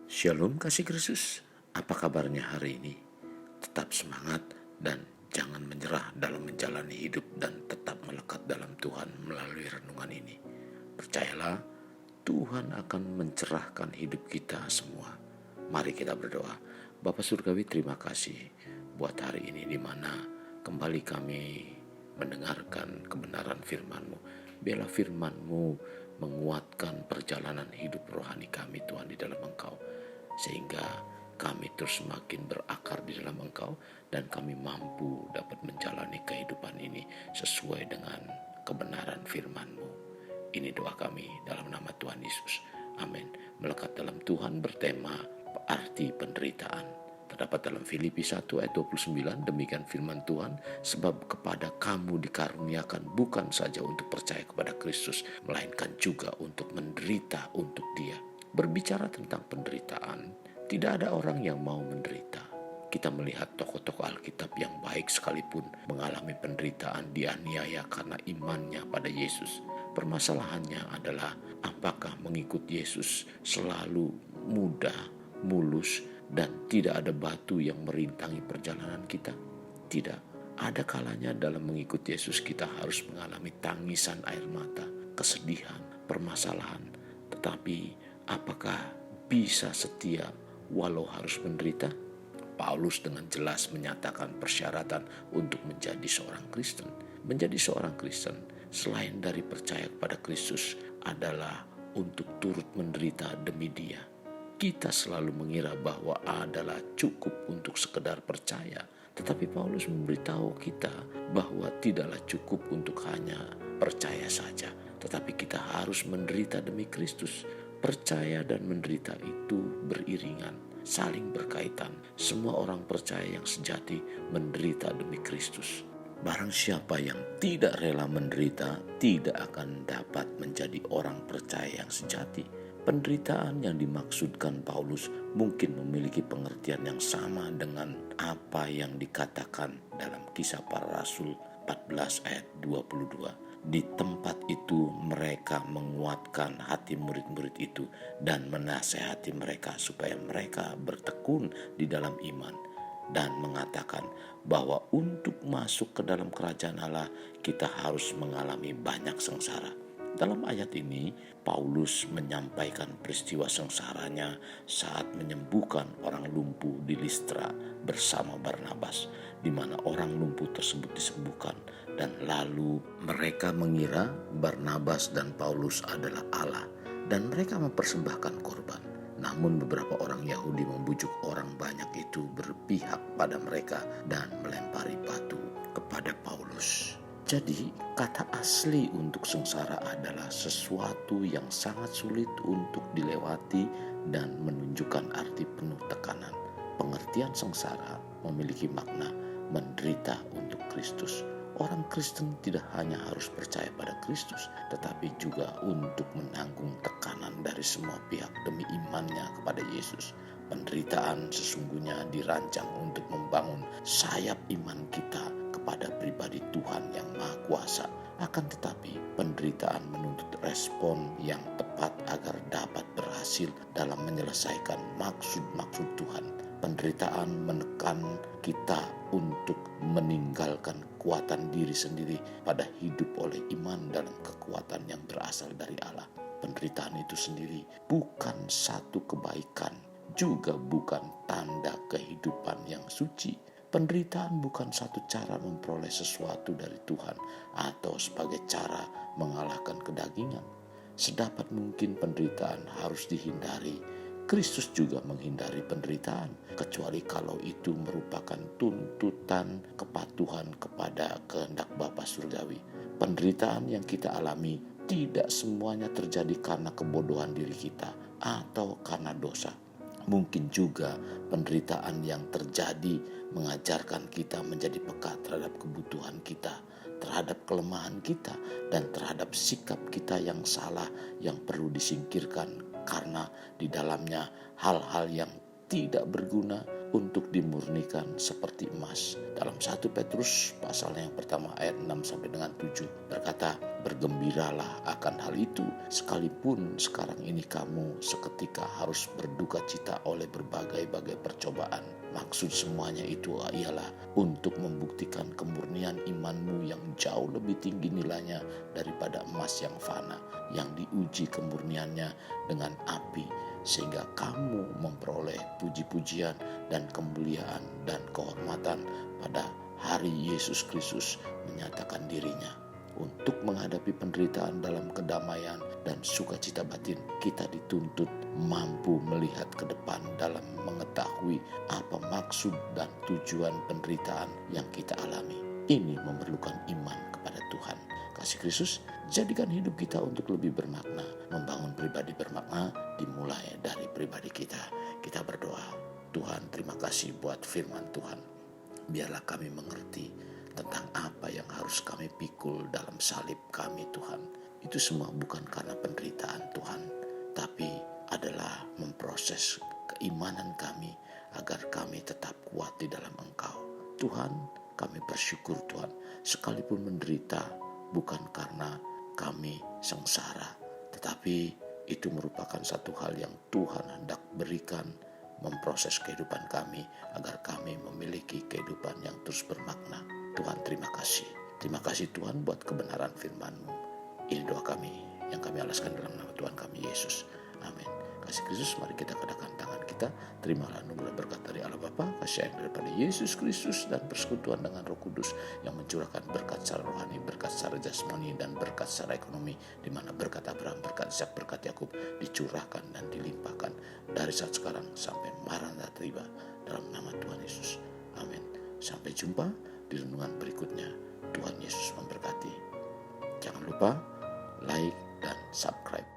Shalom kasih Kristus, apa kabarnya hari ini? Tetap semangat dan jangan menyerah dalam menjalani hidup dan tetap melekat dalam Tuhan melalui renungan ini. Percayalah, Tuhan akan mencerahkan hidup kita semua. Mari kita berdoa. Bapa Surgawi, terima kasih buat hari ini di mana kembali kami mendengarkan kebenaran firman-Mu. Biarlah firman-Mu menguatkan perjalanan hidup rohani kami Tuhan di dalam Engkau, sehingga kami terus semakin berakar di dalam Engkau dan kami mampu dapat menjalani kehidupan ini sesuai dengan kebenaran firman-Mu. Ini doa kami dalam nama Tuhan Yesus. Amin. Melekat dalam Tuhan bertema arti penderitaan. Terdapat dalam Filipi 1 ayat 29, demikian firman Tuhan, sebab kepada kamu dikaruniakan bukan saja untuk percaya kepada Kristus, melainkan juga untuk menderita untuk Dia. Berbicara tentang penderitaan, tidak ada orang yang mau menderita. Kita melihat tokoh-tokoh Alkitab yang baik sekalipun mengalami penderitaan, dianiaya karena imannya pada Yesus. Permasalahannya adalah apakah mengikut Yesus selalu mudah, mulus, dan tidak ada batu yang merintangi perjalanan kita? Tidak. Ada kalanya dalam mengikut Yesus kita harus mengalami tangisan air mata, kesedihan, permasalahan. Tetapi apakah bisa setia walau harus menderita? Paulus dengan jelas menyatakan persyaratan untuk menjadi seorang Kristen. Menjadi seorang Kristen selain dari percaya kepada Kristus adalah untuk turut menderita demi Dia. Kita selalu mengira bahwa adalah cukup untuk sekedar percaya. Tetapi Paulus memberitahu kita bahwa tidaklah cukup untuk hanya percaya saja. Tetapi kita harus menderita demi Kristus. Percaya dan menderita itu beriringan, saling berkaitan. Semua orang percaya yang sejati menderita demi Kristus. Barang siapa yang tidak rela menderita tidak akan dapat menjadi orang percaya yang sejati. Penderitaan yang dimaksudkan Paulus mungkin memiliki pengertian yang sama dengan apa yang dikatakan dalam Kisah Para Rasul 14 ayat 22. Di tempat itu mereka menguatkan hati murid-murid itu dan menasehati mereka supaya mereka bertekun di dalam iman, dan mengatakan bahwa untuk masuk ke dalam kerajaan Allah kita harus mengalami banyak sengsara. Dalam ayat ini, Paulus menyampaikan peristiwa sengsaranya saat menyembuhkan orang lumpuh di Listra bersama Barnabas, di mana orang lumpuh tersebut disembuhkan, dan lalu mereka mengira Barnabas dan Paulus adalah Allah, dan mereka mempersembahkan korban. Namun beberapa orang Yahudi membujuk orang banyak itu berpihak pada mereka dan melempari batu kepada Paulus. Jadi kata asli untuk sengsara adalah sesuatu yang sangat sulit untuk dilewati dan menunjukkan arti penuh tekanan. Pengertian sengsara memiliki makna menderita untuk Kristus. Orang Kristen tidak hanya harus percaya pada Kristus, tetapi juga untuk menanggung tekanan dari semua pihak demi imannya kepada Yesus. Penderitaan sesungguhnya dirancang untuk membangun sayap iman kita pada pribadi Tuhan yang Maha Kuasa. Akan tetapi penderitaan menuntut respon yang tepat agar dapat berhasil dalam menyelesaikan maksud-maksud Tuhan. Penderitaan menekan kita untuk meninggalkan kekuatan diri sendiri pada hidup oleh iman dalam kekuatan yang berasal dari Allah. Penderitaan itu sendiri bukan satu kebaikan, juga bukan tanda kehidupan yang suci. Penderitaan bukan satu cara memperoleh sesuatu dari Tuhan atau sebagai cara mengalahkan kedagingan. Sedapat mungkin penderitaan harus dihindari. Kristus juga menghindari penderitaan, kecuali kalau itu merupakan tuntutan kepatuhan kepada kehendak Bapa Surgawi. Penderitaan yang kita alami tidak semuanya terjadi karena kebodohan diri kita atau karena dosa. Mungkin juga penderitaan yang terjadi mengajarkan kita menjadi peka terhadap kebutuhan kita, terhadap kelemahan kita, dan terhadap sikap kita yang salah yang perlu disingkirkan karena di dalamnya hal-hal yang tidak berguna untuk dimurnikan seperti emas. Dalam 1 Petrus pasal yang pertama ayat 6 sampai dengan 7 berkata, Bergembiralah akan hal itu, sekalipun sekarang ini kamu seketika harus berduka cita oleh berbagai-bagai percobaan. Maksud semuanya itu ialah untuk membuktikan kemurnian imanmu yang jauh lebih tinggi nilainya daripada emas yang fana, yang diuji kemurniannya dengan api, sehingga kamu memperoleh puji-pujian dan kemuliaan dan kehormatan pada hari Yesus Kristus menyatakan dirinya. Untuk menghadapi penderitaan dalam kedamaian dan sukacita batin, kita dituntut mampu melihat ke depan dalam mengetahui apa maksud dan tujuan penderitaan yang kita alami. Ini memerlukan iman kepada Tuhan. Kasih Kristus, jadikan hidup kita untuk lebih bermakna. Membangun pribadi bermakna dimulai dari pribadi kita. Kita berdoa, Tuhan terima kasih buat firman Tuhan. Biarlah kami mengerti tentang apa yang harus kami pikul dalam salib kami, Tuhan. Itu semua bukan karena penderitaan, Tuhan, tapi adalah memproses keimanan kami agar kami tetap kuat di dalam Engkau. Tuhan, kami bersyukur, Tuhan, sekalipun menderita bukan karena kami sengsara, tetapi itu merupakan satu hal yang Tuhan hendak berikan, memproses kehidupan kami agar kami memiliki kehidupan yang terus bermakna. Tuhan terima kasih. Terima kasih Tuhan buat kebenaran firman-Mu. Ini doa kami yang kami alaskan dalam nama Tuhan kami Yesus. Amin. Kasih Kristus, mari kita kedahkan tangan kita. Terimalah anugerah berkat dari Allah Bapa, kasih sayang daripada Yesus Kristus, dan persekutuan dengan Roh Kudus yang mencurahkan berkat secara rohani, berkat secara jasmani, dan berkat secara ekonomi, di mana berkat Abraham, berkat Ishak, berkat Yakub dicurahkan dan dilimpahkan dari saat sekarang sampai Maranatha tiba, dalam nama Tuhan Yesus. Amin. Sampai jumpa di renungan berikutnya. Tuhan Yesus memberkati. Jangan lupa like dan subscribe.